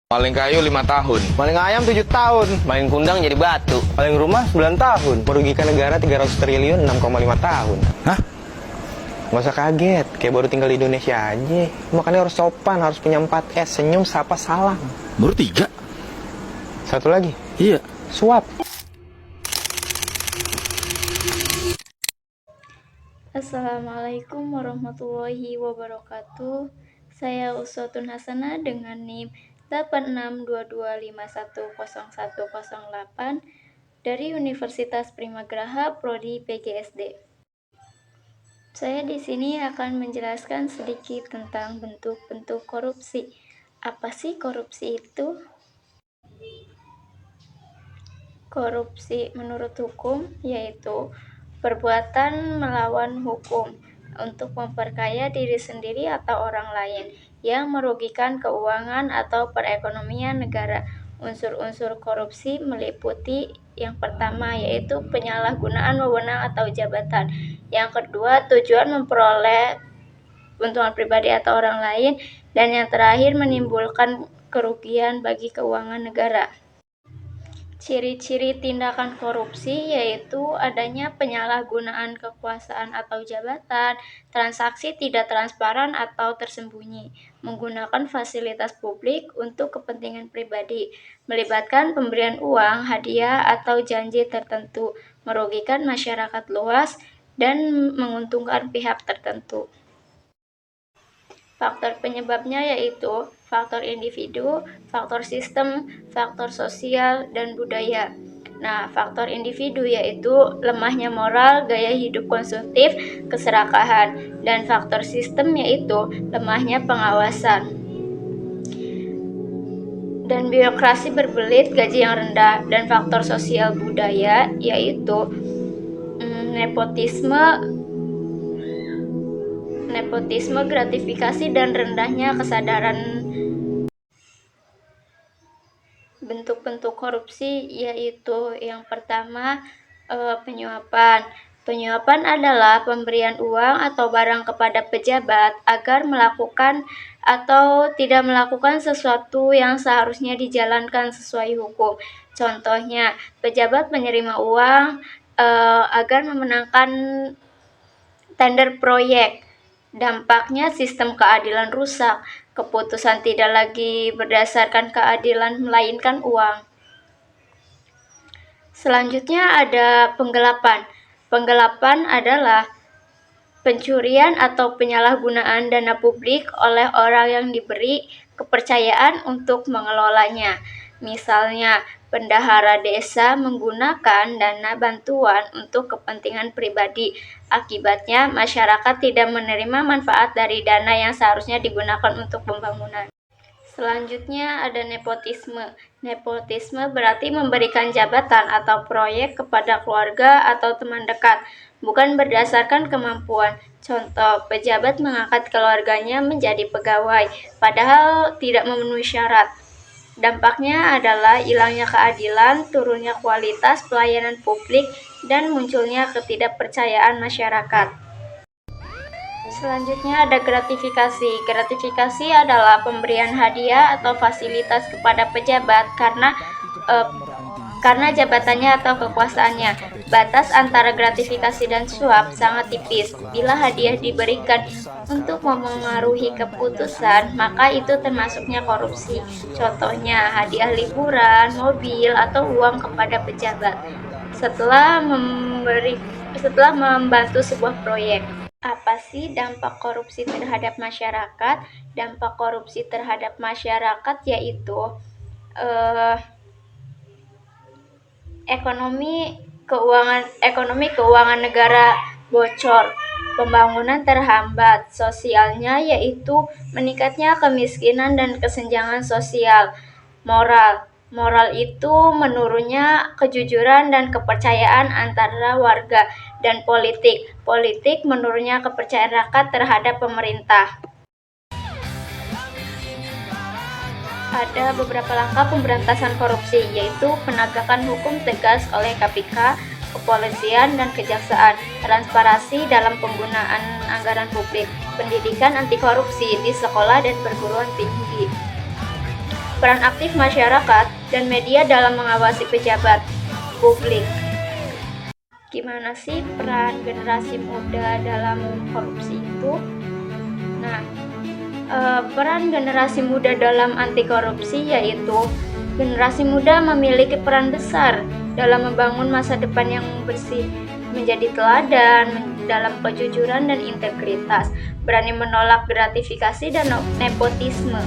Paling kayu 5 tahun. Maling ayam 7 tahun. Maling kundang jadi batu. Paling rumah 9 tahun. Merugikan negara 300 triliun 6,5 tahun. Hah? Nggak usah kaget, kayak baru tinggal di Indonesia aja. Makanya harus sopan, harus punya 4S. Senyum, sapa, salam. Baru 3? Satu lagi, Iya. suap. Assalamualaikum warahmatullahi wabarakatuh. Saya Uswatun Hasanah dengan NIM 8622510108 dari Universitas Primagraha Prodi PGSD. Saya di sini akan menjelaskan sedikit tentang bentuk-bentuk korupsi. Apa sih korupsi itu? Korupsi menurut hukum yaitu perbuatan melawan hukum untuk memperkaya diri sendiri atau orang lain yang merugikan keuangan atau perekonomian negara. Unsur-unsur korupsi meliputi yang pertama yaitu penyalahgunaan wewenang atau jabatan. Yang kedua, tujuan memperoleh keuntungan pribadi atau orang lain. Dan yang terakhir, menimbulkan kerugian bagi keuangan negara. Ciri-ciri tindakan korupsi yaitu adanya penyalahgunaan kekuasaan atau jabatan, transaksi tidak transparan atau tersembunyi, menggunakan fasilitas publik untuk kepentingan pribadi, melibatkan pemberian uang, hadiah, atau janji tertentu, merugikan masyarakat luas, dan menguntungkan pihak tertentu. Faktor penyebabnya yaitu faktor individu, faktor sistem, faktor sosial, dan budaya. Nah, faktor individu yaitu lemahnya moral, gaya hidup konsumtif, keserakahan, dan faktor sistem yaitu lemahnya pengawasan. Dan birokrasi berbelit, gaji yang rendah, dan faktor sosial budaya yaitu nepotisme, gratifikasi, dan rendahnya kesadaran. Bentuk-bentuk korupsi yaitu yang pertama penyuapan. Penyuapan adalah pemberian uang atau barang kepada pejabat agar melakukan atau tidak melakukan sesuatu yang seharusnya dijalankan sesuai hukum. Contohnya, pejabat menerima uang agar memenangkan tender proyek. Dampaknya sistem keadilan rusak, keputusan tidak lagi berdasarkan keadilan melainkan uang. Selanjutnya ada penggelapan. Penggelapan adalah pencurian atau penyalahgunaan dana publik oleh orang yang diberi kepercayaan untuk mengelolanya. Misalnya, bendahara desa menggunakan dana bantuan untuk kepentingan pribadi. Akibatnya, masyarakat tidak menerima manfaat dari dana yang seharusnya digunakan untuk pembangunan. Selanjutnya ada nepotisme. Nepotisme berarti memberikan jabatan atau proyek kepada keluarga atau teman dekat, bukan berdasarkan kemampuan. Contoh, pejabat mengangkat keluarganya menjadi pegawai, padahal tidak memenuhi syarat. Dampaknya adalah hilangnya keadilan, turunnya kualitas pelayanan publik, dan munculnya ketidakpercayaan masyarakat. Selanjutnya ada gratifikasi. Gratifikasi adalah pemberian hadiah atau fasilitas kepada pejabat karena jabatannya atau kekuasaannya. Batas antara gratifikasi dan suap sangat tipis. Bila hadiah diberikan untuk memengaruhi keputusan, maka itu termasuknya korupsi. Contohnya, hadiah liburan, mobil, atau uang kepada pejabat setelah membantu sebuah proyek. Apa sih dampak korupsi terhadap masyarakat? Dampak korupsi terhadap masyarakat yaitu ekonomi keuangan negara bocor, pembangunan terhambat, sosialnya yaitu meningkatnya kemiskinan dan kesenjangan sosial, moral itu menurunnya kejujuran dan kepercayaan antara warga, dan politik menurunnya kepercayaan rakyat terhadap pemerintah. Ada beberapa langkah pemberantasan korupsi, yaitu penegakan hukum tegas oleh KPK, kepolisian, dan kejaksaan, transparansi dalam penggunaan anggaran publik, pendidikan anti korupsi di sekolah dan perguruan tinggi. peran aktif masyarakat dan media dalam mengawasi pejabat publik. Gimana sih peran generasi muda dalam korupsi itu? Nah, peran generasi muda dalam anti korupsi yaitu generasi muda memiliki peran besar dalam membangun masa depan yang bersih, menjadi teladan dalam kejujuran dan integritas, berani menolak gratifikasi dan nepotisme,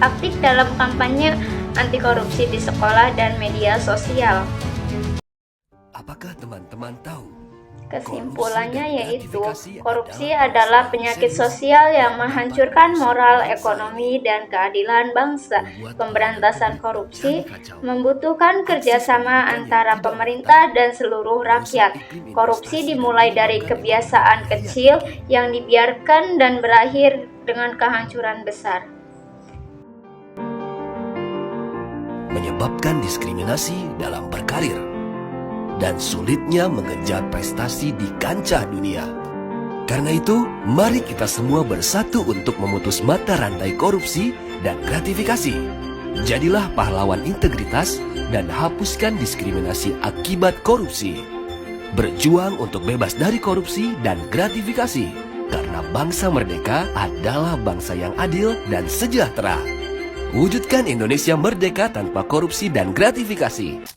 aktif dalam kampanye anti korupsi di sekolah dan media sosial. Apakah teman-teman tahu? Kesimpulannya yaitu, korupsi adalah penyakit sosial yang menghancurkan moral, ekonomi, dan keadilan bangsa. Pemberantasan korupsi membutuhkan kerjasama antara pemerintah dan seluruh rakyat. Korupsi dimulai dari kebiasaan kecil yang dibiarkan dan berakhir dengan kehancuran besar. Menyebabkan diskriminasi dalam berkarir dan sulitnya mengejar prestasi di kancah dunia. Karena itu, mari kita semua bersatu untuk memutus mata rantai korupsi dan gratifikasi. Jadilah pahlawan integritas dan hapuskan diskriminasi akibat korupsi. Berjuang untuk bebas dari korupsi dan gratifikasi. Karena bangsa merdeka adalah bangsa yang adil dan sejahtera. Wujudkan Indonesia merdeka tanpa korupsi dan gratifikasi.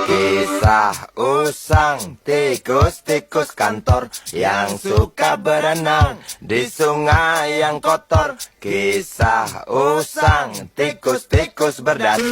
Kisah usang tikus-tikus kantor yang suka berenang di sungai yang kotor. Kisah usang tikus-tikus berdatangan.